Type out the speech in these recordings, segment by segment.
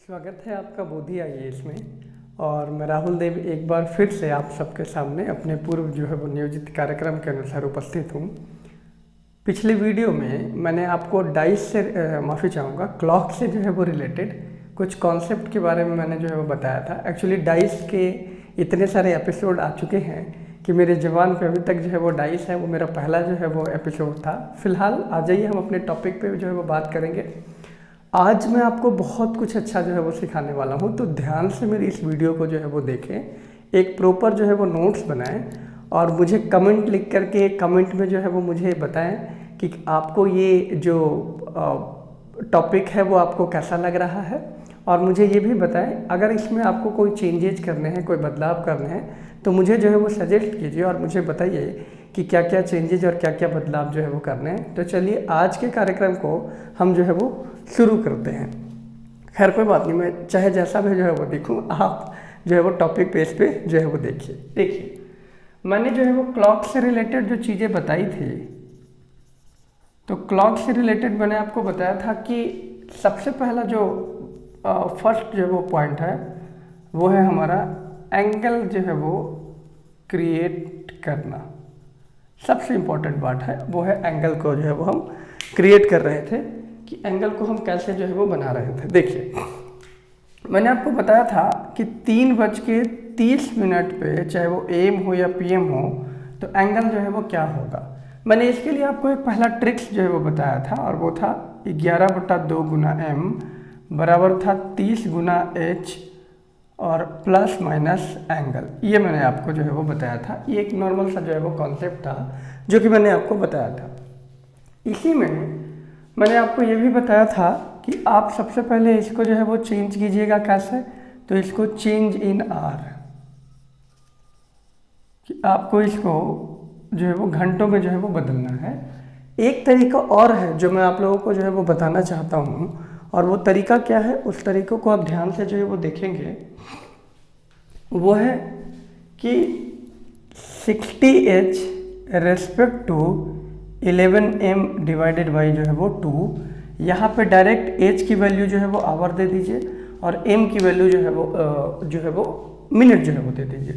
स्वागत है आपका बोधी आईएएस में। और मैं राहुल देव एक बार फिर से आप सबके सामने अपने पूर्व जो है वो नियोजित कार्यक्रम के अनुसार उपस्थित हूँ। पिछले वीडियो में मैंने आपको डाइस से माफ़ी चाहूँगा क्लॉक से जो है वो रिलेटेड कुछ कॉन्सेप्ट के बारे में मैंने जो है वो बताया था। एक्चुअली डाइस के इतने सारे एपिसोड आ चुके हैं कि मेरे ज़बान पे अभी तक जो है वो डाइस है वो मेरा पहला जो है वो एपिसोड था। फिलहाल आ जाइए हम अपने टॉपिक पे जो है वो बात करेंगे। आज मैं आपको बहुत कुछ अच्छा जो है वो सिखाने वाला हूँ, तो ध्यान से मेरी इस वीडियो को जो है वो देखें, एक प्रॉपर जो है वो नोट्स बनाएं और मुझे कमेंट लिख करके कमेंट में जो है वो मुझे बताएं कि आपको ये जो टॉपिक है वो आपको कैसा लग रहा है। और मुझे ये भी बताएं अगर इसमें आपको कोई चेंजेज करने हैं, कोई बदलाव करने हैं, तो मुझे जो है वो सजेस्ट कीजिए और मुझे बताइए कि क्या क्या चेंजेज और क्या क्या बदलाव जो है वो करने हैं। तो चलिए आज के कार्यक्रम को हम जो है वो शुरू करते हैं। खैर कोई बात नहीं, मैं चाहे जैसा भी जो है वो देखूँ, आप जो है वो टॉपिक पेज पे जो है वो देखिए मैंने जो है वो क्लॉक से रिलेटेड जो चीज़ें बताई थी, तो क्लॉक से रिलेटेड मैंने आपको बताया था कि सबसे पहला जो फर्स्ट जो वो पॉइंट है वो है हमारा एंगल जो है वो क्रिएट करना। सबसे इम्पोर्टेंट बात है वो है एंगल को जो है वो हम क्रिएट कर रहे थे कि एंगल को हम कैसे जो है वो बना रहे थे। देखिए मैंने आपको बताया था कि 3:30 पे चाहे वो AM हो या PM हो तो एंगल जो है वो क्या होगा। मैंने इसके लिए आपको एक पहला ट्रिक्स जो है वो बताया था और वो था 11/2 गुना M बराबर था 30 गुना H और प्लस माइनस एंगल। ये मैंने आपको जो है वो बताया था। ये एक नॉर्मल सा जो है वो कॉन्सेप्ट था जो कि मैंने आपको बताया था। इसी में मैंने आपको ये भी बताया था कि आप सबसे पहले इसको जो है वो चेंज कीजिएगा। कैसे? तो इसको चेंज इन आर, कि आपको इसको जो है वो घंटों में जो है वो बदलना है। एक तरीका और है जो मैं आप लोगों को जो है वो बताना चाहता हूँ, और वो तरीका क्या है, उस तरीक़ों को आप ध्यान से जो है वो देखेंगे। वो है कि 60H respect to 11M divided by जो है वो 2। यहाँ पे डायरेक्ट H की वैल्यू जो है वो आवर दे दीजिए और M की वैल्यू जो है वो मिनट जो है वो दे दीजिए।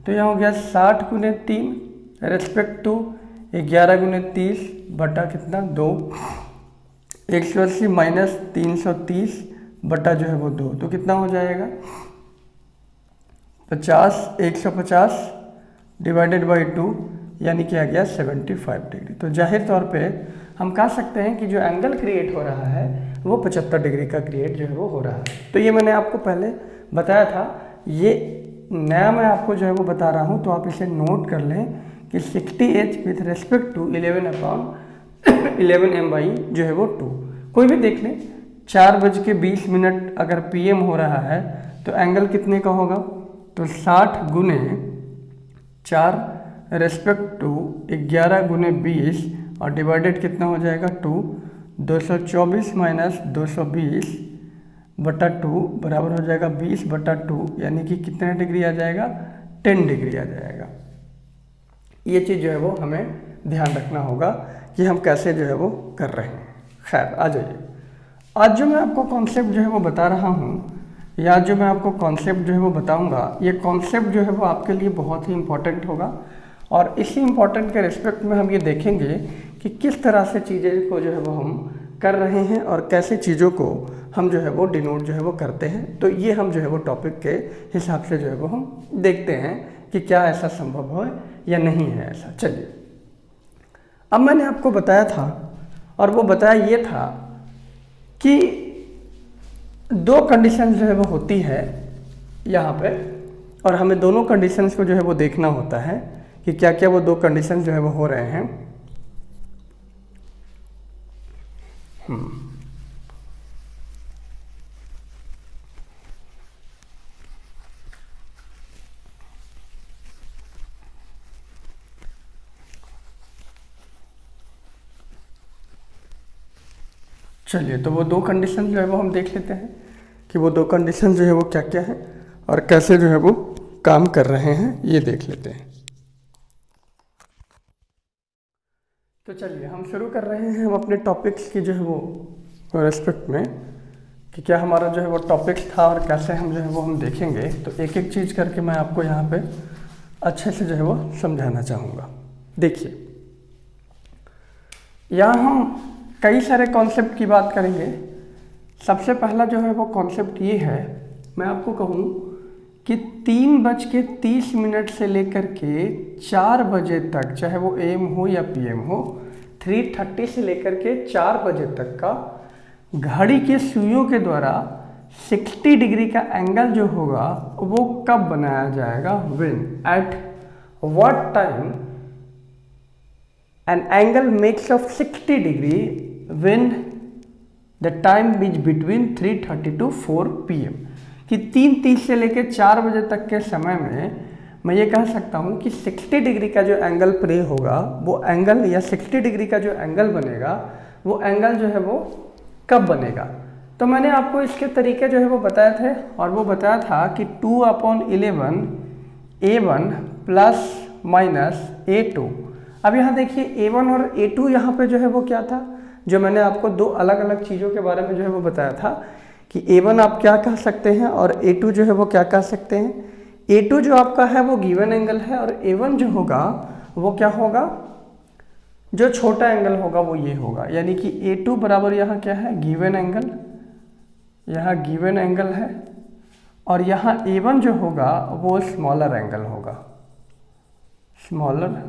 तो यहाँ हो गया 60 गुने 3 रेस्पेक्ट टू 11 गुने 30 बटा कितना 2, 180 माइनस 330 बटा जो है वो 2, तो कितना हो जाएगा 50, 150 डिवाइडेड बाई 2 यानी कि आ गया 75 डिग्री। तो जाहिर तौर पे हम कह सकते हैं कि जो एंगल क्रिएट हो रहा है वो 75 डिग्री का क्रिएट जो है वो हो रहा है। तो ये मैंने आपको पहले बताया था, ये नया मैं आपको जो है वो बता रहा हूँ, तो आप इसे नोट कर लें कि 60H with respect to 11/11M by जो है वो 2। कोई भी देख लें, 4:20 अगर PM हो रहा है तो एंगल कितने का होगा, तो 60 गुने 4 रेस्पेक्ट टू 11 गुने 20 और डिवाइडेड कितना हो जाएगा 2, 224 माइनस 220 बटा 2 बराबर हो जाएगा 20 बटा 2, यानी कि कितने डिग्री आ जाएगा 10 डिग्री आ जाएगा। ये चीज़ जो है वो हमें ध्यान रखना होगा कि हम कैसे जो है वो कर रहे हैं। खैर आ जाइए, आज जो मैं आपको कॉन्सेप्ट जो है वो बता रहा हूँ, या जो मैं आपको कॉन्सेप्ट जो है वो बताऊंगा, ये कॉन्सेप्ट जो है वो आपके लिए बहुत ही इम्पोर्टेंट होगा। और इसी इम्पोर्टेंट के रिस्पेक्ट में हम ये देखेंगे कि किस तरह से चीज़ें को जो है वो हम कर रहे हैं और कैसे चीज़ों को हम जो है वो डिनोट जो है वो करते हैं। तो ये हम जो है वो टॉपिक के हिसाब से जो है वो हम देखते हैं कि क्या ऐसा संभव हो या नहीं है ऐसा। चलिए, अब मैंने आपको बताया था, और वो बताया ये था कि 2 कंडीशन जो है वो होती है यहाँ पे, और हमें दोनों कंडीशंस को जो है वो देखना होता है कि क्या क्या वो 2 कंडीशन जो है वो हो रहे हैं। चलिए, तो वो 2 कंडीशन जो है वो हम देख लेते हैं कि वो 2 कंडीशन जो है वो क्या क्या है और कैसे जो है वो काम कर रहे हैं, ये देख लेते हैं। तो चलिए हम शुरू कर रहे हैं हम अपने टॉपिक्स की जो है वो रेस्पेक्ट में कि क्या हमारा जो है वो टॉपिक्स था और कैसे हम जो है वो हम देखेंगे। तो एक एक चीज़ करके मैं आपको यहाँ पे अच्छे से जो है वो समझाना चाहूँगा। देखिए, यहाँ हम कई सारे कॉन्सेप्ट की बात करेंगे। सबसे पहला जो है वो कॉन्सेप्ट ये है, मैं आपको कहूँ कि 3:30 से लेकर के 4 बजे तक, चाहे वो AM हो या PM हो, 3:30 से लेकर के 4 बजे तक का घड़ी के सुइयों के द्वारा 60 डिग्री का एंगल जो होगा वो कब बनाया जाएगा, when, at what time an angle makes of 60 degree when the time is between 3:30 to 4 PM। कि 3:30 से लेकर 4 बजे तक के समय में मैं ये कह सकता हूँ कि 60 डिग्री का जो एंगल प्ले होगा वो एंगल, या 60 डिग्री का जो एंगल बनेगा वो एंगल जो है वो कब बनेगा। तो मैंने आपको इसके तरीके जो है वो बताए थे, और वो बताया था कि 2/11 A1 प्लस माइनस A2। अब यहाँ देखिए A1 और A2 यहाँ पे जो है वो क्या था, जो मैंने आपको दो अलग अलग चीज़ों के बारे में जो है वो बताया था कि A1 आप क्या कह सकते हैं और A2 जो है वो क्या कह सकते हैं। A2 जो आपका है वो गिवन एंगल है, और A1 जो होगा वो क्या होगा, जो छोटा एंगल होगा वो ये होगा। यानी कि A2 बराबर यहाँ क्या है, गिवन एंगल, यहाँ गिवन एंगल है, और यहाँ A1 जो होगा वो स्मॉलर एंगल होगा, स्मॉलर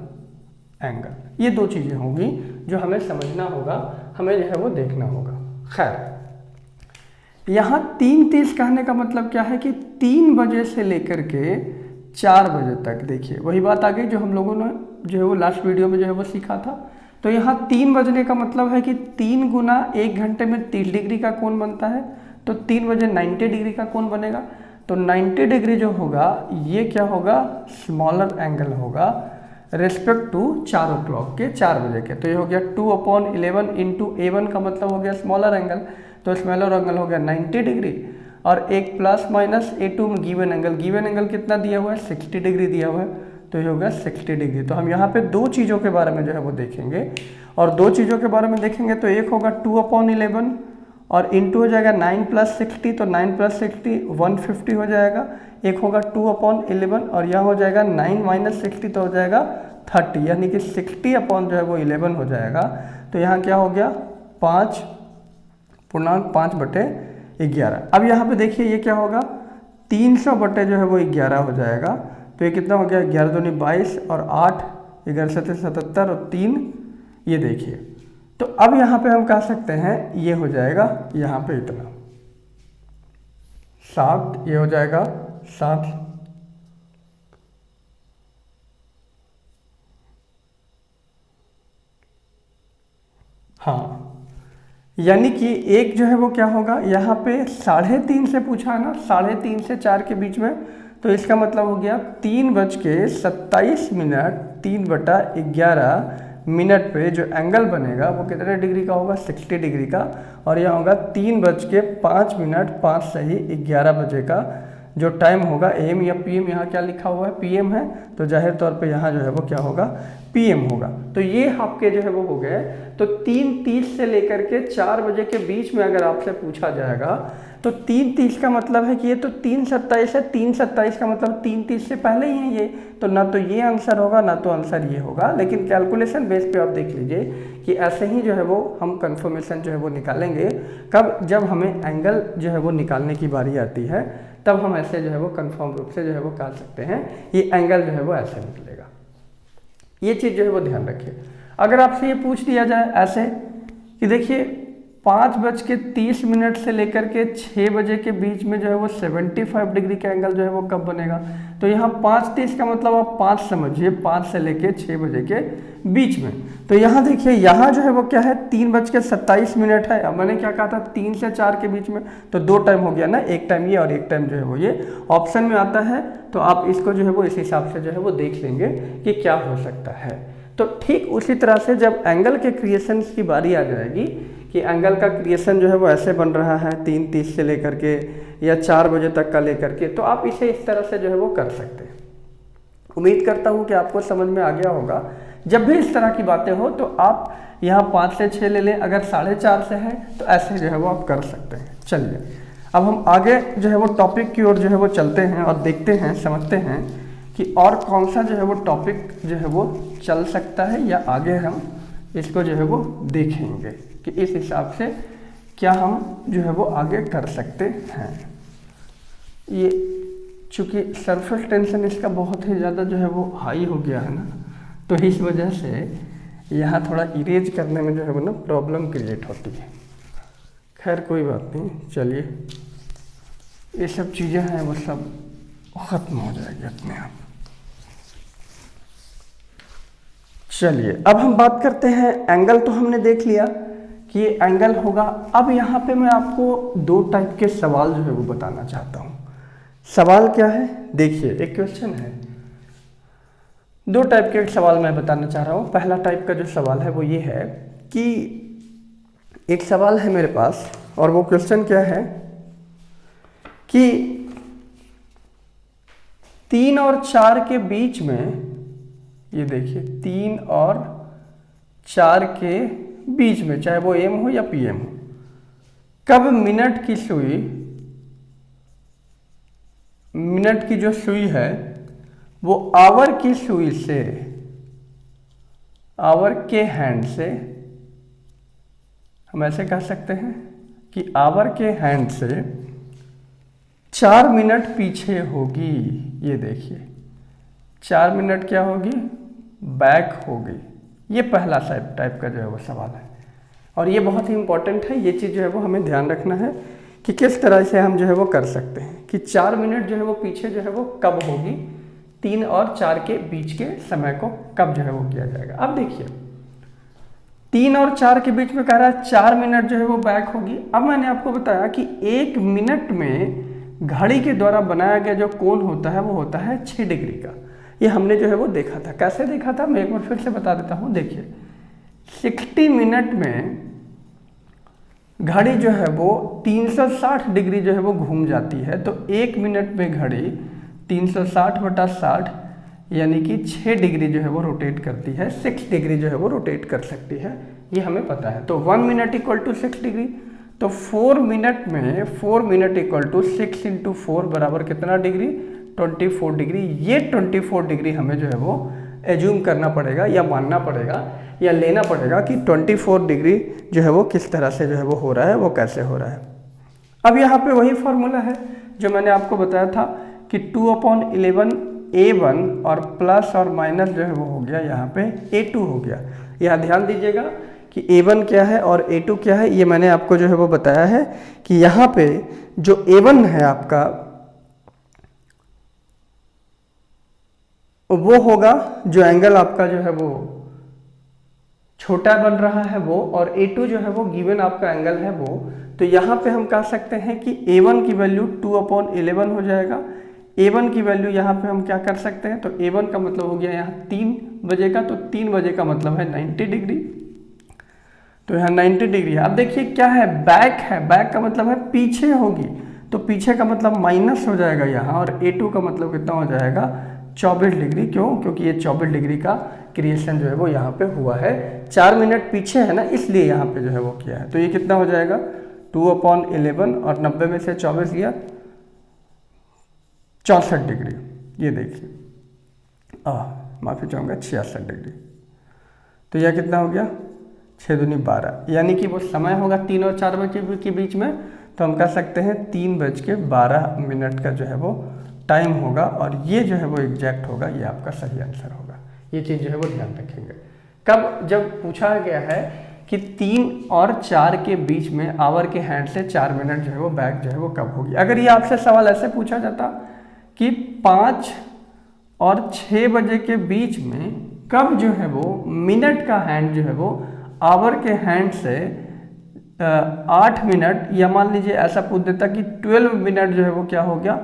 एंगल। ये दो चीज़ें होंगी जो हमें समझना होगा, हमें जो है वो देखना होगा। खैर, यहाँ 3:30 कहने का मतलब क्या है कि 3 बजे से लेकर के 4 बजे तक। देखिए वही बात आ गई जो हम लोगों ने जो है वो लास्ट वीडियो में जो है वो सीखा था। तो यहाँ 3 बजने का मतलब है कि 3 गुना 1 घंटे में 30 डिग्री का कोण बनता है, तो 3 बजे 90 डिग्री का कोण बनेगा। तो 90 डिग्री जो होगा ये क्या होगा, स्मॉलर एंगल होगा रेस्पेक्ट टू 4 o'clock के, 4 बजे के। तो ये हो गया 2/11 इंटू A1 का मतलब हो गया स्मॉलर एंगल, तो स्मॉलर एंगल हो गया 90 डिग्री, और एक प्लस माइनस A2 में गिवन एंगल, गिवन एंगल कितना दिया हुआ है, 60 डिग्री दिया हुआ है, तो ये होगा 60 डिग्री। तो हम यहाँ पे दो चीज़ों के बारे में जो है वो देखेंगे, और दो चीज़ों के बारे में देखेंगे तो एक होगा 2/11 और इंटू हो जाएगा 9 + 60, तो 9 + 60 150 हो जाएगा। एक होगा 2/11 और यह हो जाएगा 9 - 60 तो हो जाएगा 30, यानी कि 60 जो है वो 11 हो जाएगा। तो यहाँ क्या हो गया 5.5/11। अब यहाँ पे देखिए ये क्या होगा 300 बटे जो है वो 11 हो जाएगा। तो ये कितना हो गया 11 दूनी 22 और 8 11 7 77 और 3, ये देखिए। तो अब यहाँ पे हम कह सकते हैं ये हो जाएगा यहाँ पे इतना 7, ये हो जाएगा 7। हाँ, यानी कि एक जो है वो क्या होगा, यहाँ पे 3:30 से पूछा है ना, 3:30 से 4 के बीच में, तो इसका मतलब हो गया 3:27 मिनट 3/11 मिनट पे जो एंगल बनेगा वो कितने डिग्री का होगा, 60 डिग्री का। और यह होगा 3:05 5 सही 11 बजे का जो टाइम होगा। AM या PM, यहाँ क्या लिखा हुआ है PM है, तो जाहिर तौर पे यहाँ जो है वो क्या होगा PM होगा। तो ये आपके जो है वो हो गए। तो 3:30 से लेकर के 4 बजे के बीच में अगर आपसे पूछा जाएगा तो 3:30 का मतलब है कि ये तो 3:27 है, 3:27 का मतलब 3:30 से पहले ही है ये, तो ना तो ये आंसर होगा ना तो आंसर ये होगा। लेकिन कैलकुलेशन बेस पे आप देख लीजिए कि ऐसे ही जो है वो हम कंफर्मेशन जो है वो निकालेंगे। कब, जब हमें एंगल जो है वो निकालने की बारी आती है तब हम ऐसे जो है वो कंफर्म रूप से जो है वो कर सकते हैं ये एंगल जो है वो ऐसे निकलेगा। ये चीज़ जो है वो ध्यान रखिए। अगर आपसे ये पूछ दिया जाए ऐसे कि देखिए 5:30 से लेकर के 6 बजे के बीच में जो है वो 75 डिग्री का एंगल जो है वो कब बनेगा, तो यहाँ 5:30 का मतलब आप 5 समझिए, 5 से लेकर 6 बजे के बीच में। तो यहाँ देखिए यहाँ जो है वो क्या है 3:27 है। अब मैंने क्या कहा था 3 से 4 के बीच में, तो 2 टाइम हो गया ना, एक टाइम ये और एक टाइम जो है वो ये ऑप्शन में आता है। तो आप इसको जो है वो इस हिसाब से जो है वो देख लेंगे कि क्या हो सकता है। तो ठीक उसी तरह से जब एंगल के क्रिएशन की बारी आ जाएगी कि एंगल का क्रिएशन जो है वो ऐसे बन रहा है 3:30 से लेकर के या 4 बजे तक का लेकर के, तो आप इसे इस तरह से जो है वो कर सकते हैं। उम्मीद करता हूँ कि आपको समझ में आ गया होगा जब भी इस तरह की बातें हो तो आप यहाँ 5 से 6 ले लें, अगर 4.5 से है तो ऐसे जो है वो आप कर सकते हैं। चलिए अब हम आगे जो है वो टॉपिक की ओर जो है वो चलते हैं और देखते हैं, समझते हैं कि और कौन सा जो है वो टॉपिक जो है वो चल सकता है, या आगे हम इसको जो है वो देखेंगे कि इस हिसाब से क्या हम जो है वो आगे कर सकते हैं। ये चूँकि सरफेस टेंशन इसका बहुत ही ज़्यादा जो है वो हाई हो गया है ना, तो इस वजह से यहाँ थोड़ा इरेज करने में जो है वो ना प्रॉब्लम क्रिएट होती है। खैर कोई बात नहीं, चलिए ये सब चीज़ें हैं वो सब ख़त्म हो जाएगी अपने आप। चलिए अब हम बात करते हैं, एंगल तो हमने देख लिया कि ये एंगल होगा। अब यहाँ पे मैं आपको 2 टाइप के सवाल जो है वो बताना चाहता हूँ। सवाल क्या है, देखिए एक क्वेश्चन है, 2 टाइप के सवाल मैं बताना चाह रहा हूँ। पहला टाइप का जो सवाल है वो ये है कि एक सवाल है मेरे पास और वो क्वेश्चन क्या है कि 3 और 4 के बीच में, ये देखिए 3 और 4 के बीच में, चाहे वो एम हो या पीएम हो, कब मिनट की जो सुई है वो आवर की सुई से, आवर के हैंड से, हम ऐसे कह सकते हैं कि आवर के हैंड से 4 मिनट पीछे होगी। ये देखिए 4 मिनट क्या होगी, बैक होगी। ये पहला टाइप का जो है वो सवाल है और ये बहुत ही इंपॉर्टेंट है। ये चीज़ जो है वो हमें ध्यान रखना है कि किस तरह से हम जो है वो कर सकते हैं कि 4 मिनट जो है वो पीछे जो है वो कब होगी, 3 और 4 के बीच के समय को कब जो है वो किया जाएगा। अब देखिए 3 और 4 के बीच में कह रहा है 4 मिनट जो है वो बैक होगी। अब मैंने आपको बताया कि 1 मिनट में घड़ी के द्वारा बनाया गया जो कोण होता है वो होता है 6 डिग्री का। ये हमने जो है वो देखा था। कैसे देखा था मैं एक बार फिर से बता देता हूँ। देखिए 60 मिनट में घड़ी जो है वो 360 डिग्री जो है वो घूम जाती है, तो 1 मिनट में घड़ी 360/60 यानी कि 6 डिग्री जो है वो रोटेट करती है, 6 डिग्री जो है वो रोटेट कर सकती है, ये हमें पता है। तो 1 मिनट = 6 डिग्री, तो 4 मिनट में 4 मिनट = 6 × 4 बराबर कितना डिग्री, 24 डिग्री। ये 24 डिग्री हमें जो है वो एज्यूम करना पड़ेगा या मानना पड़ेगा या लेना पड़ेगा कि 24 डिग्री जो है वो किस तरह से जो है वो हो रहा है, वो कैसे हो रहा है। अब यहाँ पे वही फॉर्मूला है जो मैंने आपको बताया था कि 2/11 A1 और प्लस और माइनस जो है वो हो गया यहाँ पे A2 हो गया। यहाँ ध्यान दीजिएगा कि A1 क्या है और A2 क्या है, ये मैंने आपको जो है वो बताया है कि यहाँ पे जो A1 है आपका वो होगा जो एंगल आपका जो है वो छोटा बन रहा है वो, और A2 जो है वो गिवन आपका एंगल है वो। तो यहाँ पे हम कह सकते हैं कि A1 की वैल्यू 2/11 हो जाएगा। A1 की वैल्यू यहाँ पे हम क्या कर सकते हैं, तो A1 का मतलब हो गया यहाँ 3 बजे का, तो 3 बजे का मतलब है 90 डिग्री, तो यहाँ 90 डिग्री है। अब देखिए क्या है, बैक है, बैक का मतलब है पीछे होगी, तो पीछे का मतलब माइनस हो जाएगा यहाँ, और A2 का मतलब कितना हो जाएगा 24 डिग्री। क्यों, क्योंकि ये 24 डिग्री का क्रिएशन जो है वो यहाँ पे हुआ है। 4 मिनट पीछे है ना, इसलिए यहाँ पे जो है वो किया है। तो ये कितना हो जाएगा 2/11 और 90 में से 24 लिया 64 डिग्री। ये देखिए माफ़ी चाहूँगा 66 डिग्री। तो यह कितना हो गया 6 दूनी 12, यानी कि वो समय होगा 3 और 4 बजे के बीच में, तो हम कह सकते हैं 3:12 का जो है वो टाइम होगा, और ये जो है वो एग्जैक्ट होगा, ये आपका सही आंसर होगा। ये चीज़ जो है वो ध्यान रखेंगे। कब, जब पूछा गया है कि 3 और 4 के बीच में आवर के हैंड से 4 मिनट जो है वो बैक जो है वो कब होगी। अगर ये आपसे सवाल ऐसे पूछा जाता कि 5 और 6 बजे के बीच में कब जो है वो मिनट का हैंड जो है वो आवर के हैंड से 8 मिनट, या मान लीजिए ऐसा पूछ देता कि 12 मिनट जो है वो क्या हो गया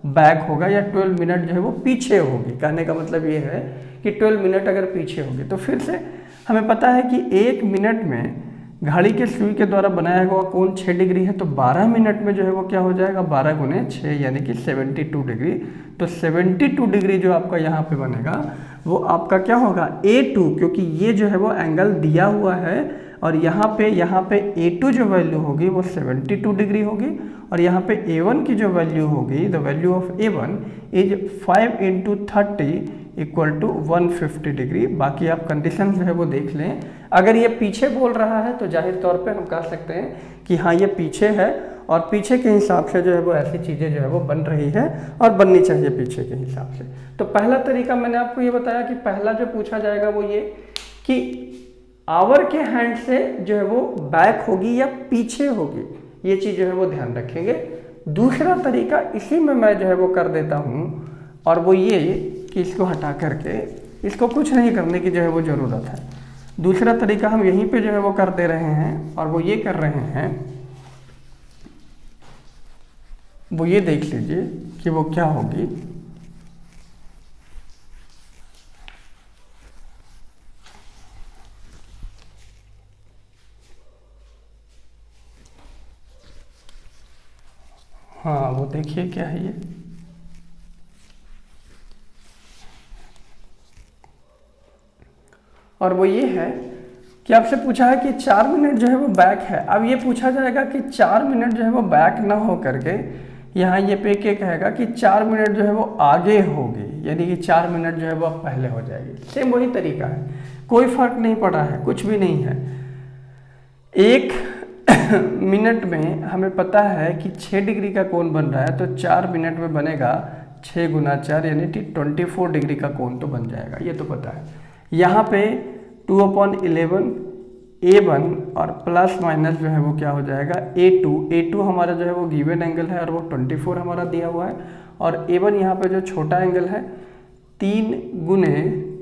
बैक होगा, या 12 मिनट जो है वो पीछे होगी। कहने का मतलब ये है कि 12 मिनट अगर पीछे होगी, तो फिर से हमें पता है कि 1 मिनट में घड़ी के सुई के द्वारा बनाया हुआ कोण 6 डिग्री है, तो 12 मिनट में जो है वो क्या हो जाएगा, 12 गुने 6 यानी कि 72 डिग्री। तो 72 डिग्री जो आपका यहाँ पे बनेगा वो आपका क्या होगा, A2, क्योंकि ये जो है वो एंगल दिया हुआ है और यहाँ पे A2 जो वैल्यू होगी वो 72 डिग्री होगी और यहाँ पे A1 की जो वैल्यू होगी, the value of A1 is 5 × 30 = 150 degree. बाकी आप कंडीशन जो है वो देख लें। अगर ये पीछे बोल रहा है तो जाहिर तौर पे हम कह सकते हैं कि हाँ ये पीछे है और पीछे के हिसाब से जो है वो ऐसी चीज़ें जो है वो बन रही है और बननी चाहिए पीछे के हिसाब से। तो पहला तरीका मैंने आपको ये बताया कि पहला जो पूछा जाएगा वो ये कि आवर के हैंड से जो है वो बैक होगी या पीछे होगी, ये चीज़ जो है वो ध्यान रखेंगे। दूसरा तरीका इसी में मैं जो है वो कर देता हूँ और वो ये कि इसको हटा करके इसको कुछ नहीं करने की जो है वो ज़रूरत है। दूसरा तरीका हम यहीं पे जो है वो कर दे रहे हैं और वो ये कर रहे हैं, वो ये देख लीजिए कि वो क्या होगी। हाँ वो देखिए क्या है ये, और वो ये है कि आपसे पूछा है कि 4 मिनट जो है वो बैक है। अब ये पूछा जाएगा कि 4 मिनट जो है वो बैक ना हो करके यहाँ ये पे क्या कहेगा कि 4 मिनट जो है वो आगे होगी, यानी कि 4 मिनट जो है वो पहले हो जाएगी। सेम वही तरीका है, कोई फर्क नहीं पड़ा है, कुछ भी नहीं है। 1 मिनट में हमें पता है कि 6 डिग्री का कोण बन रहा है, तो 4 मिनट में बनेगा 6 × 4 यानी कि 24 डिग्री का कोण तो बन जाएगा, ये तो पता है। यहाँ पे 2/11 A1 और प्लस माइनस जो है वो क्या हो जाएगा A2 हमारा जो है वो गिवन एंगल है और वो 24 हमारा दिया हुआ है, और A1 यहाँ पे जो छोटा एंगल है 3 ×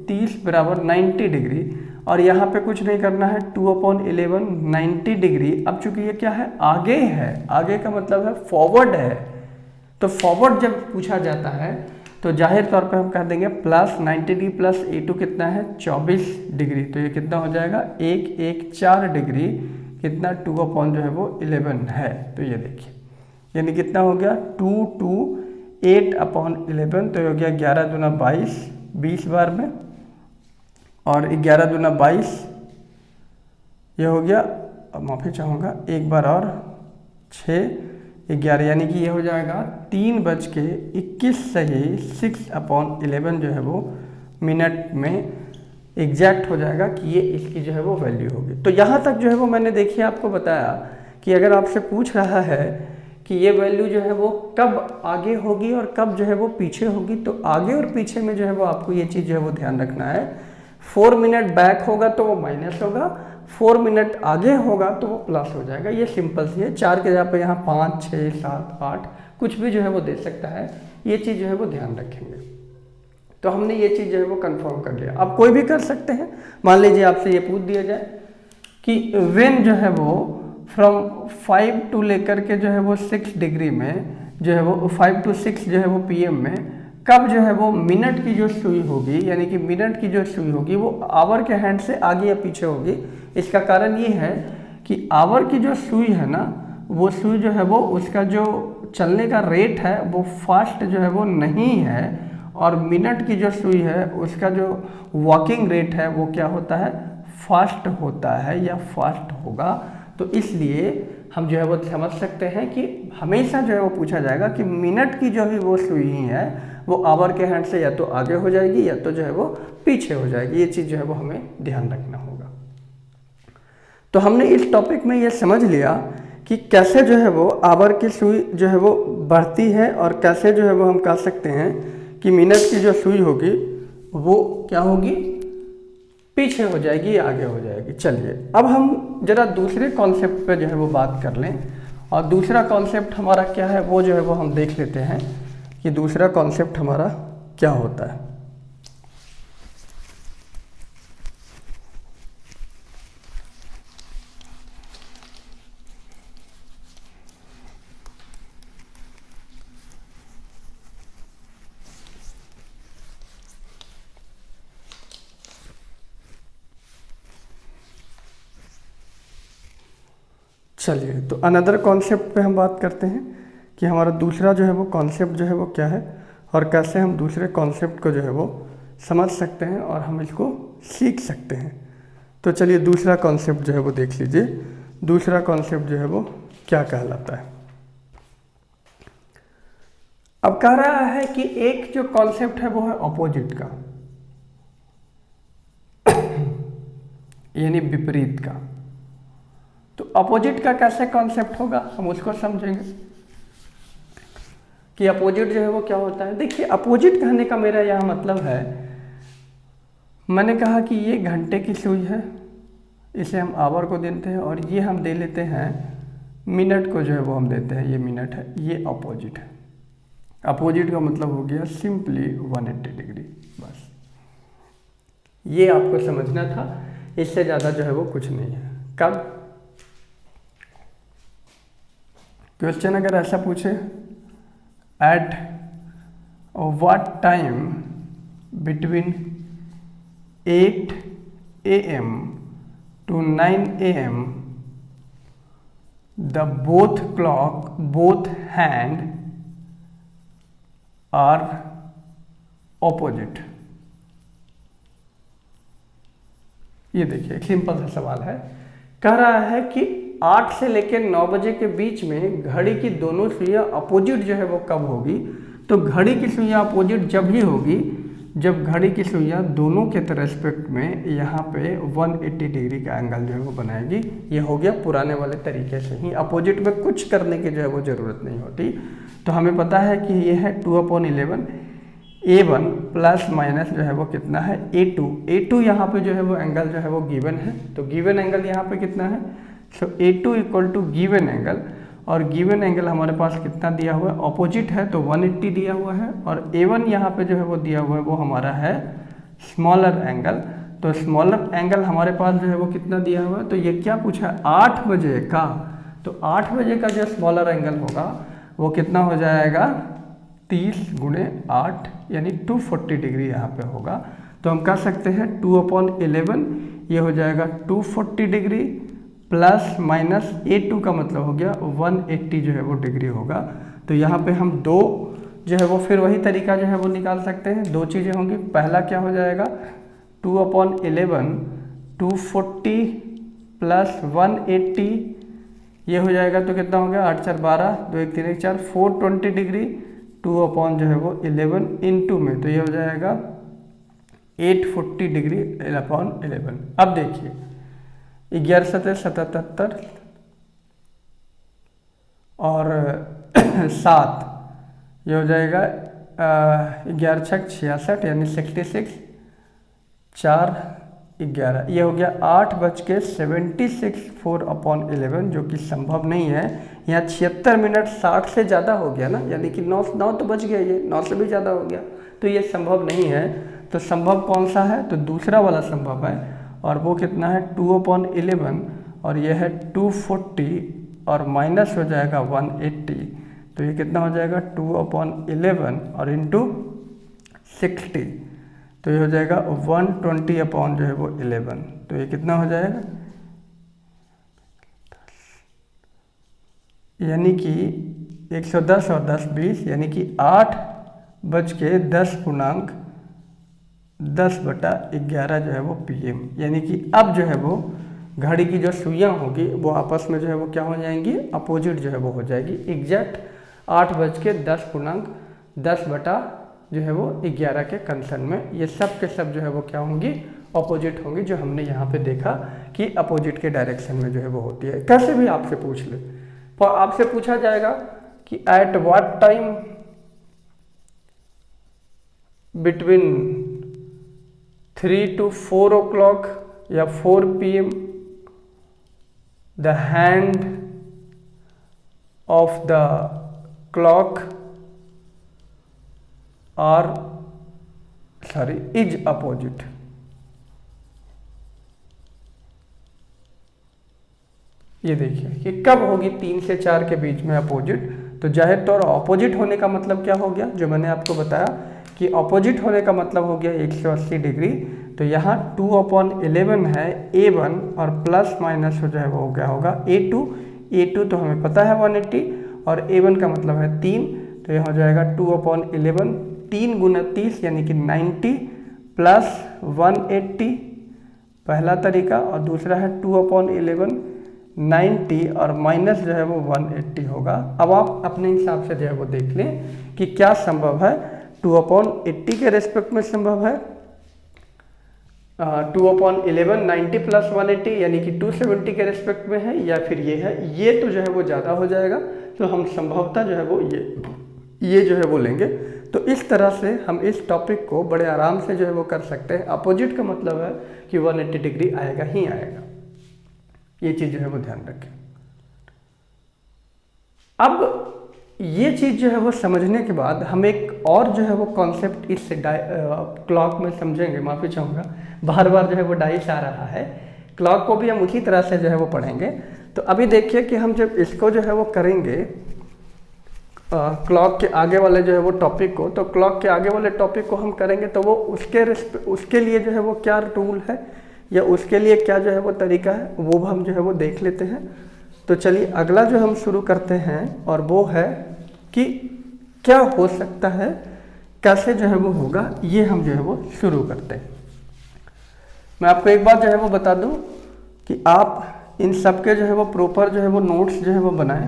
30 = 90 डिग्री, और यहाँ पे कुछ नहीं करना है, 2/11 90 डिग्री। अब चूंकि ये क्या है, आगे है, आगे का मतलब है फॉरवर्ड है, तो फॉरवर्ड जब पूछा जाता है तो जाहिर तौर पे हम कह देंगे प्लस 90 डिग्री प्लस A2 कितना है 24 डिग्री, तो ये कितना हो जाएगा 114 डिग्री, कितना 2 जो है वो 11 है। तो ये देखिए यानी कितना हो गया 228/11, तो हो गया 11 दूना 22, 20 बार में, और 11 दूना 22 ये हो गया, माफ़ी चाहूँगा एक बार और 6 11, यानी कि ये हो जाएगा 3:21 सही 6/11 जो है वो मिनट में एग्जैक्ट हो जाएगा कि ये इसकी जो है वो वैल्यू होगी। तो यहाँ तक जो है वो मैंने देखिए आपको बताया कि अगर आपसे पूछ रहा है कि ये वैल्यू जो है वो कब आगे होगी और कब जो है वो पीछे होगी, तो आगे और पीछे में जो है वो आपको ये चीज़ जो है वो ध्यान रखना है। 4 मिनट बैक होगा तो वो माइनस होगा, 4 मिनट आगे होगा तो वो प्लस हो जाएगा। ये सिंपल सी है, 4 के जगह पे यहाँ 5 6 7 8 कुछ भी जो है वो दे सकता है, ये चीज़ जो है वो ध्यान रखेंगे। तो हमने ये चीज़ जो है वो कंफर्म कर लिया। अब कोई भी कर सकते हैं, मान लीजिए आपसे ये पूछ दिया जाए कि वेन जो है वो फ्रॉम 5 to लेकर के जो है वो 6 डिग्री में जो है वो 5 to 6 जो है वो PM में कब जो है वो मिनट की जो सुई होगी, यानी कि मिनट की जो सुई होगी वो आवर के हैंड से आगे या पीछे होगी। इसका कारण ये है कि आवर की जो सुई है ना, वो सुई जो है वो उसका जो चलने का रेट है वो फास्ट जो है वो नहीं है, और मिनट की जो सुई है उसका जो वॉकिंग रेट है वो क्या होता है, फास्ट होता है या फास्ट होगा। तो इसलिए हम जो है वो समझ सकते हैं कि हमेशा जो है वो पूछा जाएगा कि मिनट की जो भी वो सुई है वो आवर के हैंड से या तो आगे हो जाएगी या तो जो है वो पीछे हो जाएगी। ये चीज़ जो है वो हमें ध्यान रखना होगा। तो हमने इस टॉपिक में ये समझ लिया कि कैसे जो है वो आवर की सुई जो है वो बढ़ती है और कैसे जो है वो हम कह सकते हैं कि मिनट की जो सुई होगी वो क्या होगी, पीछे हो जाएगी या आगे हो जाएगी। चलिए अब हम जरा दूसरे कॉन्सेप्ट पे जो है वो बात कर लें, और दूसरा कॉन्सेप्ट हमारा क्या है वो जो है वो हम देख लेते हैं कि दूसरा कॉन्सेप्ट हमारा क्या होता है। चलिए, तो अनदर कॉन्सेप्ट पे हम बात करते हैं कि हमारा दूसरा जो है वो कॉन्सेप्ट जो है वो क्या है और कैसे हम दूसरे कॉन्सेप्ट को जो है वो समझ सकते हैं और हम इसको सीख सकते हैं। तो चलिए दूसरा कॉन्सेप्ट जो है वो देख लीजिए। दूसरा कॉन्सेप्ट जो है वो क्या कहलाता है। अब कह रहा है कि एक जो कॉन्सेप्ट है वो है अपोजिट का यानी विपरीत का। तो अपोजिट का कैसे कॉन्सेप्ट होगा हम उसको समझेंगे कि अपोजिट जो है वो क्या होता है। देखिए, अपोजिट कहने का मेरा यह मतलब है, मैंने कहा कि ये घंटे की सुई है, इसे हम आवर को देते हैं और ये हम दे लेते हैं मिनट को जो है वो हम देते हैं, ये मिनट है, ये अपोजिट है। अपोजिट का मतलब हो गया सिंपली 180 डिग्री। बस ये आपको समझना था, इससे ज़्यादा जो है वो कुछ नहीं है। कब क्वेश्चन अगर ऐसा पूछे, at what time between 8 AM to 9 AM the both hand are opposite। ये देखिए एक सिंपल सा सवाल है, कह रहा है कि 8 से लेकर 9 बजे के बीच में घड़ी की दोनों सुइयां अपोजिट जो है वो कब होगी। तो घड़ी की सुइयां अपोजिट जब ही होगी जब घड़ी की सुइयां दोनों के रेस्पेक्ट में यहाँ पे 180 डिग्री का एंगल जो है वो बनाएगी। ये हो गया पुराने वाले तरीके से ही, अपोजिट में कुछ करने की जो है वो ज़रूरत नहीं होती। तो हमें पता है कि ये है 2/11 A1 प्लस माइनस जो है वो कितना है A2 यहाँ पे जो है वो एंगल जो है वो गिवन है। तो गिवन एंगल यहाँ पे कितना है, so A2 equal to given angle, और गिवन एंगल हमारे पास कितना दिया हुआ है, ऑपोजिट है तो 180 दिया हुआ है, और A1 यहाँ पे जो है वो दिया हुआ है वो हमारा है स्मॉलर एंगल। तो स्मॉलर एंगल हमारे पास जो है वो कितना दिया हुआ है, तो ये क्या पूछा है 8 बजे का। तो 8 बजे का जो स्मॉलर एंगल होगा वो कितना हो जाएगा 30 × 8 यानी 240 डिग्री यहाँ पे होगा। तो हम कह सकते हैं 2/11 ये हो जाएगा 240 डिग्री प्लस माइनस A2 का मतलब हो गया 180 जो है वो डिग्री होगा। तो यहाँ पे हम दो जो है वो फिर वही तरीका जो है वो निकाल सकते हैं। दो चीज़ें होंगी, पहला क्या हो जाएगा 2/11 240 प्लस 180 ये हो जाएगा तो कितना हो गया 8 4 12 2 1 3 1 4 420 डिग्री 2 जो है वो 11 इंटू में, तो ये हो जाएगा 840 डिग्री 11। अब देखिए 11 7 77 और 7 ये हो जाएगा 11 6 66 यानी 66 4 11 ये हो गया 8:76 4/11 जो कि संभव नहीं है। यहाँ 76 मिनट 60 से ज़्यादा हो गया ना, यानी कि 9 तो बच गया, ये 9 से भी ज़्यादा हो गया, तो ये संभव नहीं है। तो संभव कौन सा है, तो दूसरा वाला संभव है, और वो कितना है 2/11 और ये है 240 और माइनस हो जाएगा 180, तो ये कितना हो जाएगा 2/11 और इंटू 60, तो ये हो जाएगा 120 जो है वो 11, तो ये कितना हो जाएगा, यानी कि 110 और 10 20 यानी कि 8:10 पूर्णांक 10/11 जो है वो PM, यानी कि अब जो है वो घड़ी की जो सुइयां होगी वो आपस में जो है वो क्या हो जाएंगी, अपोजिट जो है वो हो जाएगी। एग्जैक्ट 8:10 पूर्णांक 10/ जो है वो 11 के कंसर्न में ये सब के सब जो है वो क्या होंगी, अपोजिट होंगी, जो हमने यहाँ पे देखा कि अपोजिट के डायरेक्शन में जो है वो होती है। कैसे भी आपसे पूछ ले, तो आपसे पूछा जाएगा कि at what time between 3 to 4 o'clock या 4 PM the hand of the clock is opposite। ये देखिए कि कब होगी 3 से 4 के बीच में अपोजिट। तो जाहिर तौर अपोजिट होने का मतलब क्या हो गया, जो मैंने आपको बताया कि अपोजिट होने का मतलब हो गया 180 डिग्री। तो यहाँ 2/11 है A1 और प्लस माइनस हो जाए वो हो गया होगा A2 A2 तो हमें पता है 180 और A1 का मतलब है 3, तो यह हो जाएगा 2/11, 3 गुना 30 यानी कि 90 प्लस 180 पहला तरीका, और दूसरा है 2/11 90 और माइनस जो है वो 180 होगा। अब आप अपने हिसाब से जो है वो देख लें कि क्या संभव है। 2/80 के रेस्पेक्ट में संभव है, 2/11 90 प्लस 180 यानी कि 270 के रेस्पेक्ट में है, या फिर ये है, ये तो जो है वो ज़्यादा हो जाएगा, तो हम संभवतः जो है वो ये जो है वो लेंगे। तो इस तरह से हम इस टॉपिक को बड़े आराम से जो है वो कर सकते हैं। अपोजिट का मतलब है कि 180 डिग्री आएगा ही आएगा, ये चीज़ जो है वो ध्यान रखें। अब ये चीज़ जो है वो समझने के बाद हम एक और जो है वो कॉन्सेप्ट इस क्लॉक में समझेंगे। माफ़ी चाहूँगा, बार बार जो है वो डाइस आ रहा है, क्लॉक को भी हम उसी तरह से जो है वो पढ़ेंगे। तो अभी देखिए कि हम जब इसको जो है वो करेंगे क्लॉक के आगे वाले जो है वो टॉपिक को, तो क्लॉक के आगे वाले टॉपिक को हम करेंगे तो वो उसके लिए जो है वो क्या टूल है या उसके लिए क्या जो है वो तरीका है, वो हम जो है वो देख लेते हैं। तो चलिए अगला जो हम शुरू करते हैं, और वो है कि क्या हो सकता है, कैसे जो है वो होगा, ये हम जो है वो शुरू करते हैं। मैं आपको एक बात जो है वो बता दूं कि आप इन सब के जो है वो प्रॉपर जो है वो नोट्स जो है वो बनाएं।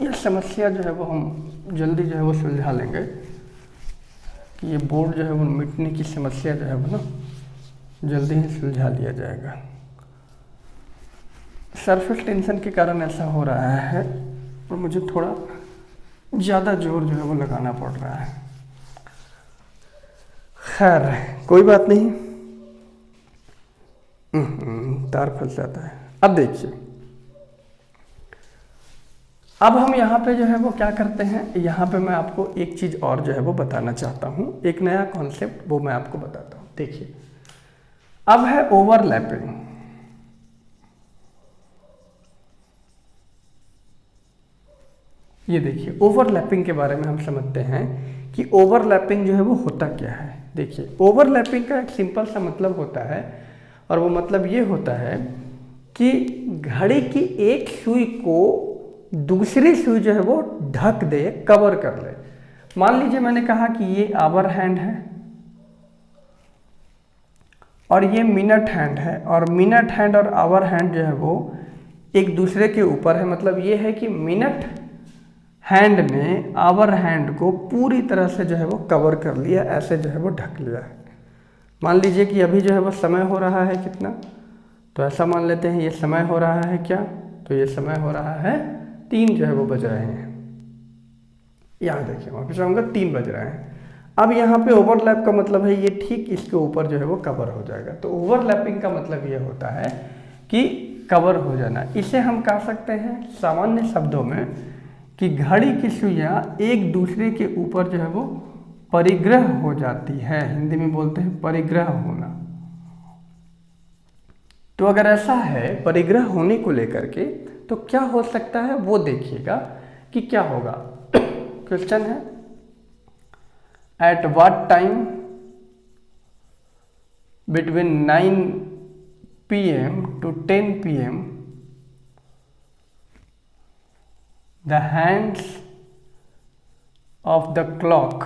ये समस्या जो है वो हम जल्दी जो है वो सुलझा लेंगे कि ये बोर्ड जो है वो मिटने की समस्या जो है वो ना जल्दी ही सुलझा लिया जाएगा। सरफेस टेंशन के कारण ऐसा हो रहा है और मुझे थोड़ा ज़्यादा जोर जो है वो लगाना पड़ रहा है। खैर कोई बात नहीं, तार फंस जाता है। अब देखिए, अब हम यहाँ पे जो है वो क्या करते हैं, यहाँ पे मैं आपको एक चीज़ और जो है वो बताना चाहता हूँ, एक नया कॉन्सेप्ट, वो मैं आपको बताता हूँ। देखिए अब है ओवरलैपिंग। ये देखिए ओवरलैपिंग के बारे में हम समझते हैं कि ओवरलैपिंग जो है वो होता क्या है। देखिए ओवरलैपिंग का एक सिंपल सा मतलब होता है, और वो मतलब ये होता है कि घड़ी की एक सुई को दूसरी सुई जो है वो ढक दे, कवर कर ले। मान लीजिए मैंने कहा कि ये आवर हैंड है और ये मिनट हैंड है, और मिनट हैंड और आवर हैंड जो है वो एक दूसरे के ऊपर है। मतलब ये है कि मिनट हैंड ने आवर हैंड को पूरी तरह से जो है वो कवर कर लिया, ऐसे जो है वो ढक लिया है। मान लीजिए कि अभी जो है वो समय हो रहा है कितना, तो ऐसा मान लेते हैं ये समय हो रहा है क्या, तो ये समय हो रहा है 3 जो है वो बज रहे हैं। यहाँ देखिए वापस आऊँगा, 3 बज रहे हैं। अब यहाँ पे ओवरलैप का मतलब है ये ठीक इसके ऊपर जो है वो कवर हो जाएगा। तो ओवरलैपिंग का मतलब ये होता है कि कवर हो जाना। इसे हम कह सकते हैं सामान्य शब्दों में कि घड़ी की सुइयाँ एक दूसरे के ऊपर जो है वो परिग्रह हो जाती है। हिंदी में बोलते हैं परिग्रह होना। तो अगर ऐसा है परिग्रह होने को लेकर के, तो क्या हो सकता है वो देखिएगा कि क्या होगा। क्वेश्चन है, at what time between 9 PM to 10 PM the hands of the clock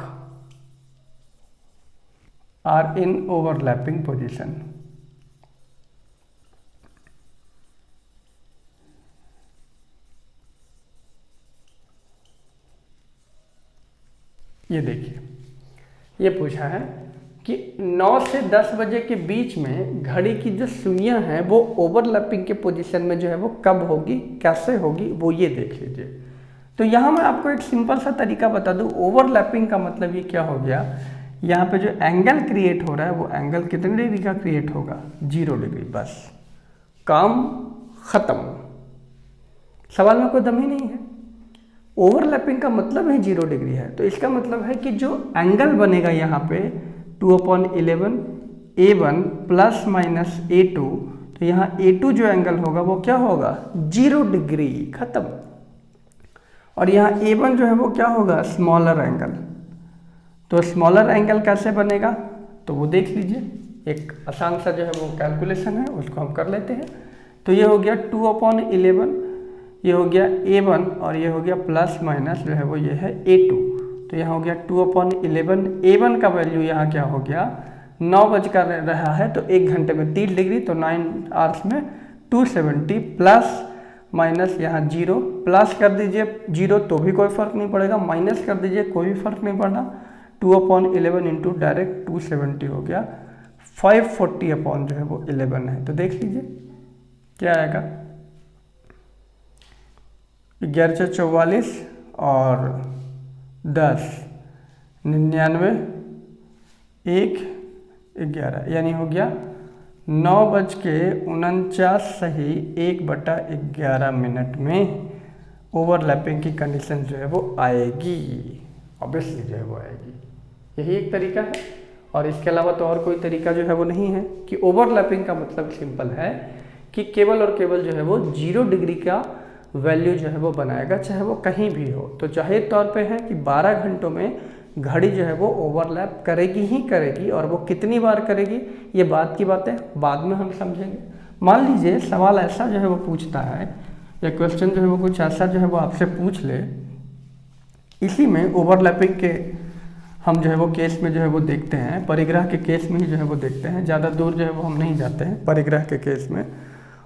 are in overlapping position. ये देखिए, ये पूछा है कि 9 से 10 बजे के बीच में घड़ी की जो सुइयां हैं वो ओवरलैपिंग के पोजीशन में जो है वो कब होगी, कैसे होगी, वो ये देख लीजिए। तो यहाँ मैं आपको एक सिंपल सा तरीका बता दूँ। ओवरलैपिंग का मतलब ये क्या हो गया, यहाँ पे जो एंगल क्रिएट हो रहा है वो एंगल कितने डिग्री का क्रिएट होगा, 0 डिग्री। बस काम खत्म, सवाल में कोई दम ही नहीं है। ओवरलैपिंग का मतलब है 0 डिग्री है, तो इसका मतलब है कि जो एंगल बनेगा यहाँ पे 2/11 A1 प्लस माइनस A2, तो यहाँ A2 जो एंगल होगा वो क्या होगा, 0 डिग्री, खत्म। और यहाँ A1 जो है वो क्या होगा, स्मॉलर एंगल। तो स्मॉलर एंगल कैसे बनेगा, तो वो देख लीजिए, एक आसान सा जो है वो कैलकुलेशन है, उसको हम कर लेते हैं। तो ये हो गया 2/11, ये हो गया A1 और ये हो गया प्लस माइनस जो है वो ये है A2। तो यहाँ हो गया 2/11। A1 का वैल्यू यहाँ क्या हो गया 9 बज कर रहा है, तो 1 घंटे में 30 डिग्री, तो 9 आवर्स में 270 प्लस माइनस यहाँ 0, प्लस कर दीजिए 0 तो भी कोई फर्क नहीं पड़ेगा, माइनस कर दीजिए कोई भी फर्क नहीं पड़ना। 2/11 इंटू डायरेक्ट 270 हो गया 540 अपॉन जो है वो 11 है। तो देख लीजिए क्या आएगा 1144 और 10 99 1 11, यानी हो गया 9:49 सही 1/11 मिनट में ओवरलैपिंग की कंडीशन जो है वो आएगी, ऑब्वियसली जो है वो आएगी। यही एक तरीका है और इसके अलावा तो और कोई तरीका जो है वो नहीं है। कि ओवरलैपिंग का मतलब सिंपल है कि केवल और केवल जो है वो 0 डिग्री का वैल्यू जो है वो बनाएगा, चाहे वो कहीं भी हो। तो जाहिर तौर पे है कि 12 घंटों में घड़ी जो है वो ओवरलैप करेगी ही करेगी, और वो कितनी बार करेगी ये बात की बात है, बाद में हम समझेंगे। मान लीजिए सवाल ऐसा जो है वो पूछता है, या क्वेश्चन जो है वो कुछ ऐसा जो है वो आपसे पूछ ले, इसी में ओवरलैपिंग के हम जो है वो केस में जो है वो देखते हैं, परिग्रह के केस में ही जो है वो देखते हैं, ज़्यादा दूर जो है वो हम नहीं जाते हैं परिग्रह के केस में।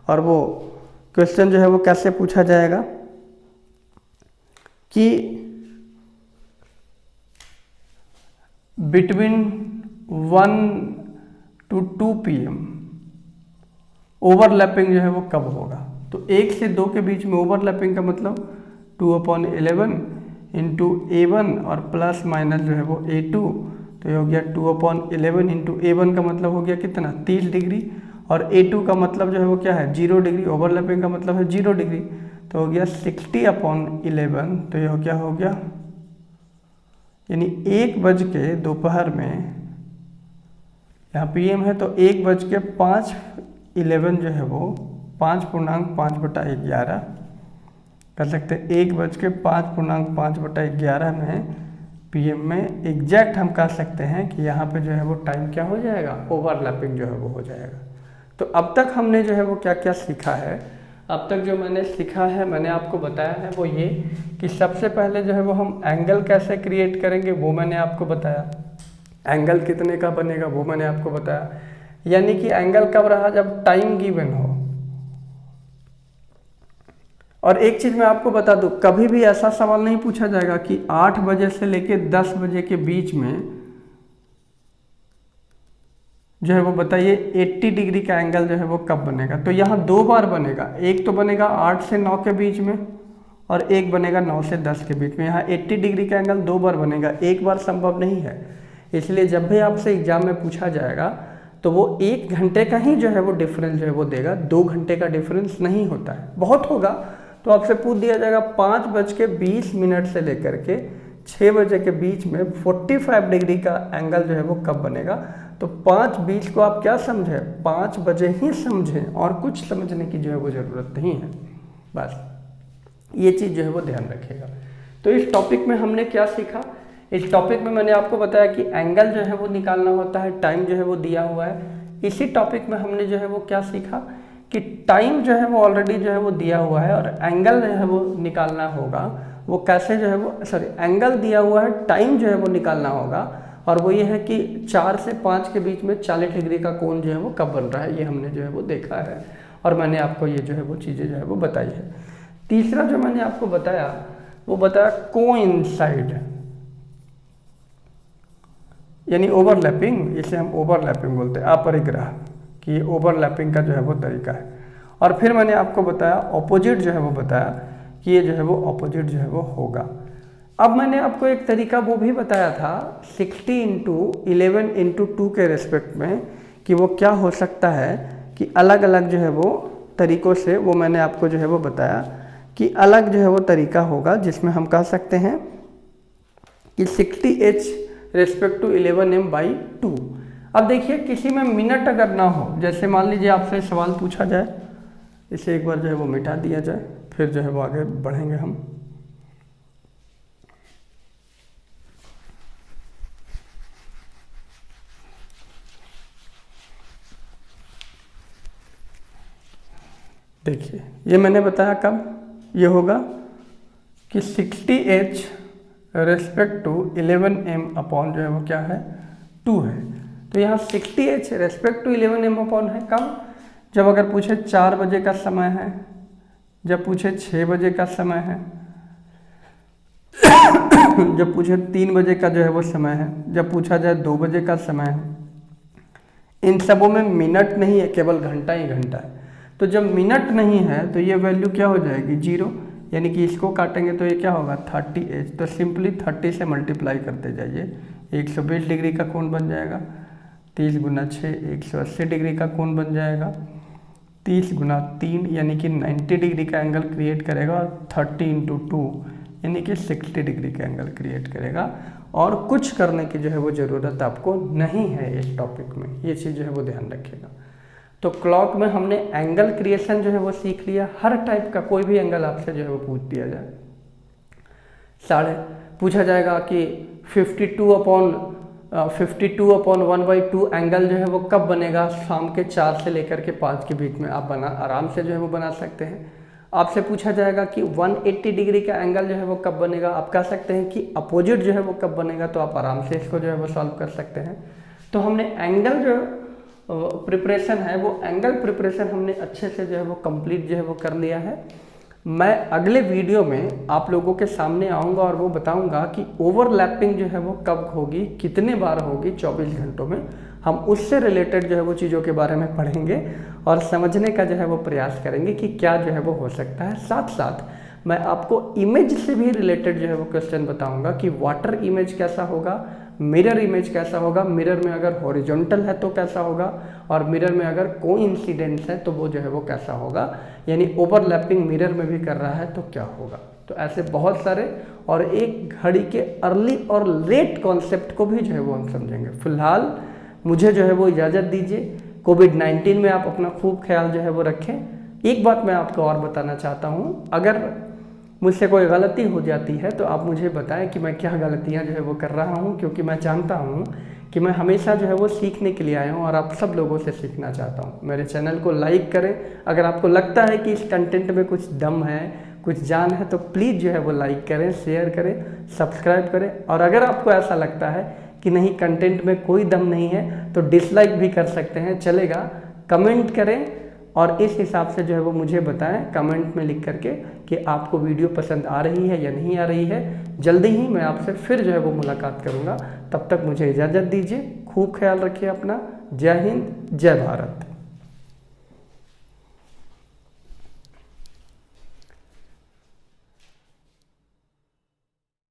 और वो क्वेश्चन जो है वो कैसे पूछा जाएगा कि बिटवीन 1 to 2 PM ओवरलैपिंग जो है वो कब होगा। तो 1 से 2 के बीच में ओवरलैपिंग का मतलब 2/11 इंटू A1 और प्लस माइनस जो है वो A2। तो ये हो गया 2/11 इंटू A1 का मतलब हो गया कितना 30 डिग्री, और A2 का मतलब जो है वो क्या है 0 डिग्री, ओवरलैपिंग का मतलब है 0 डिग्री। तो हो गया 60/11। तो ये हो गया यानी 1 बज के दोपहर में, यहाँ PM है तो 1:05:11 जो है वो 5.5/11 कर सकते हैं। 1:05:11 में PM में एग्जैक्ट हम कह सकते हैं कि यहाँ पे जो है वो टाइम क्या हो जाएगा ओवरलैपिंग जो है वो हो जाएगा। तो अब तक हमने जो है वो क्या क्या सीखा है, अब तक जो मैंने सीखा है मैंने आपको बताया है वो ये कि सबसे पहले जो है वो हम एंगल कैसे क्रिएट करेंगे वो मैंने आपको बताया, एंगल कितने का बनेगा वो मैंने आपको बताया, यानी कि एंगल कब रहा जब टाइम गिवन हो। और एक चीज मैं आपको बता दूं, कभी भी ऐसा सवाल नहीं पूछा जाएगा कि 8 बजे से लेके 10 बजे के बीच में जो है वो बताइए 80 डिग्री का एंगल जो है वो कब बनेगा। तो यहाँ 2 बार बनेगा, एक तो बनेगा 8 से 9 के बीच में और एक बनेगा 9 से 10 के बीच में। यहाँ 80 डिग्री का एंगल 2 बार बनेगा, एक बार संभव नहीं है। इसलिए जब भी आपसे एग्जाम में पूछा जाएगा तो वो 1 घंटे का ही जो है वो डिफरेंस जो है वो देगा, 2 घंटे का डिफरेंस नहीं होता है। बहुत होगा तो आपसे पूछ दिया जाएगा 5:20 से लेकर के 6 बजे के बीच में 45 डिग्री का एंगल जो है वो कब बनेगा। तो 5:20 को आप क्या समझे 5 बजे ही समझें, और कुछ समझने की जो है वो ज़रूरत नहीं है, बस ये चीज़ जो है वो ध्यान रखिएगा। तो इस टॉपिक में हमने क्या सीखा, इस टॉपिक में मैंने आपको बताया कि एंगल जो है वो निकालना होता है, टाइम जो है वो दिया हुआ है। इसी टॉपिक में हमने जो है वो क्या सीखा कि टाइम जो है वो ऑलरेडी जो है वो दिया हुआ है और एंगल जो है वो निकालना होगा, वो कैसे जो है वो एंगल दिया हुआ है, टाइम जो है वो निकालना होगा, और वो ये है कि 4 से 5 के बीच में 40 डिग्री का कोण जो है वो कब बन रहा है, ये हमने जो है वो देखा है और मैंने आपको ये जो है वो चीज़ें जो है वो बताई है। तीसरा जो मैंने आपको बताया वो बताया कोइंसाइड, यानी ओवरलैपिंग, इसे हम ओवरलैपिंग बोलते हैं, अपरिग्रह, कि ये ओवरलैपिंग का जो है वो तरीका है। और फिर मैंने आपको बताया ऑपोजिट जो है वो बताया कि ये जो है वो ऑपोजिट जो है वो होगा। अब मैंने आपको एक तरीका वो भी बताया था 60:11:2 के रेस्पेक्ट में कि वो क्या हो सकता है कि अलग अलग जो है वो तरीक़ों से, वो मैंने आपको जो है वो बताया कि अलग जो है वो तरीका होगा जिसमें हम कह सकते हैं कि 60H रेस्पेक्ट टू 11m/2। अब देखिए किसी में मिनट अगर ना हो, जैसे मान लीजिए आपसे सवाल पूछा जाए, इसे एक बार जो है वो मिटा दिया जाए, फिर जो है वो आगे बढ़ेंगे हम। देखिए ये मैंने बताया कब ये होगा कि 60H respect to 11M upon जो है वो क्या है 2 है। तो यहाँ 60H respect to 11M upon है कब, जब अगर पूछे 4 बजे का समय है, जब पूछे 6 बजे का समय है, जब पूछे 3 बजे का जो है वो समय है, जब पूछा जाए 2 बजे का समय है। इन सबों में मिनट नहीं है, केवल घंटा ही घंटा है। तो जब मिनट नहीं है तो ये वैल्यू क्या हो जाएगी 0, यानी कि इसको काटेंगे तो ये क्या होगा 30H। तो सिंपली 30 से मल्टीप्लाई करते जाइए, 120 डिग्री का कोण बन जाएगा। 30 गुना 6 180 डिग्री का कोण बन जाएगा। 30 गुना 3 यानी कि 90 डिग्री का एंगल क्रिएट करेगा, और 30 इंटू 2 यानी कि 60 डिग्री का एंगल क्रिएट करेगा। और कुछ करने की जो है वो ज़रूरत आपको नहीं है इस टॉपिक में, ये चीज़ जो है वो ध्यान रखिएगा। तो क्लॉक में हमने एंगल क्रिएशन जो है वो सीख लिया। हर टाइप का कोई भी एंगल आपसे जो है वो पूछ दिया जाए, पूछा जाएगा कि 52 अपॉन 1/2 एंगल जो है वो कब बनेगा, शाम के 4 से लेकर के 5 के बीच में आप आराम से जो है वो बना सकते हैं। आपसे पूछा जाएगा कि 180 डिग्री का एंगल जो है वो कब बनेगा, आप कह सकते हैं कि अपोजिट जो है वो कब बनेगा, तो आप आराम से इसको जो है वो सॉल्व कर सकते हैं। तो हमने एंगल जो प्रिपरेशन है वो एंगल प्रिपरेशन हमने अच्छे से जो है वो कंप्लीट जो है वो कर लिया है। मैं अगले वीडियो में आप लोगों के सामने आऊँगा और वो बताऊँगा कि ओवरलैपिंग जो है वो कब होगी, कितने बार होगी 24 घंटों में। हम उससे रिलेटेड जो है वो चीज़ों के बारे में पढ़ेंगे और समझने का जो है वो प्रयास करेंगे कि क्या जो है वो हो सकता है। साथ साथ मैं आपको इमेज से भी रिलेटेड जो है वो क्वेश्चन बताऊंगा कि वाटर इमेज कैसा होगा, मिरर इमेज कैसा होगा, मिरर में अगर हॉरिजॉन्टल है तो कैसा होगा, और मिरर में अगर कोइंसिडेंस है तो वो जो है वो कैसा होगा, यानी ओवरलैपिंग मिरर में भी कर रहा है तो क्या होगा। तो ऐसे बहुत सारे, और एक घड़ी के अर्ली और लेट कॉन्सेप्ट को भी जो है वो हम समझेंगे। फिलहाल मुझे जो है वो इजाज़त दीजिए। कोविड-19 में आप अपना खूब ख्याल जो है वो रखें। एक बात मैं आपको और बताना चाहता हूँ, अगर मुझसे कोई गलती हो जाती है तो आप मुझे बताएं कि मैं क्या गलतियाँ जो है वो कर रहा हूँ, क्योंकि मैं जानता हूँ कि मैं हमेशा जो है वो सीखने के लिए आया हूँ और आप सब लोगों से सीखना चाहता हूँ। मेरे चैनल को लाइक करें, अगर आपको लगता है कि इस कंटेंट में कुछ दम है, कुछ जान है, तो प्लीज़ जो है वो लाइक करें, शेयर करें, सब्सक्राइब करें। और अगर आपको ऐसा लगता है कि नहीं कंटेंट में कोई दम नहीं है तो डिसलाइक भी कर सकते हैं, चलेगा। कमेंट करें और इस हिसाब से जो है वो मुझे बताएं कमेंट में लिख करके कि आपको वीडियो पसंद आ रही है या नहीं आ रही है। जल्दी ही मैं आपसे फिर जो है वो मुलाकात करूंगा। तब तक मुझे इजाज़त दीजिए। खूब ख्याल रखिए अपना। जय हिंद, जय भारत।